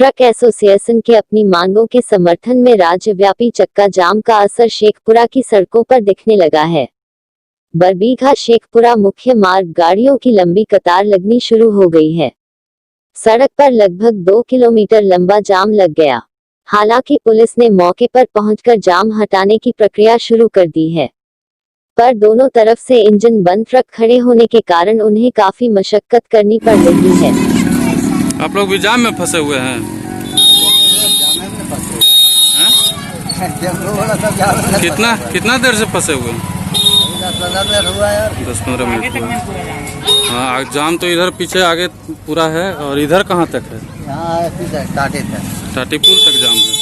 Truck association के अपनी मांगों के समर्थन में राज्यव्यापी चक्का जाम का असर शेखपुरा की सड़कों पर दिखने लगा है। बरबीघा शेखपुरा मुख्य मार्ग गाड़ियों की लंबी कतार लगनी शुरू हो गई है। सड़क पर लगभग 2 किलोमीटर लंबा जाम लग गया। हालांकि पुलिस ने मौके पर पहुंचकर जाम हटाने की प्रक्रिया शुरू कर दी है, पर दोनों तरफ से इंजन बंद ट्रक खड़े होने के कारण उन्हें काफी मशक्कत करनी पड़ रही है। आप लोग भी जाम में फंसे हुए हैं? कितना देर से फंसे हुए हैं? 10-15 मिनट हुआ। हाँ, जाम तो इधर पीछे आगे पूरा है। और इधर कहाँ तक है? यहाँ टाटी तक, टाटी पुल तक जाम है।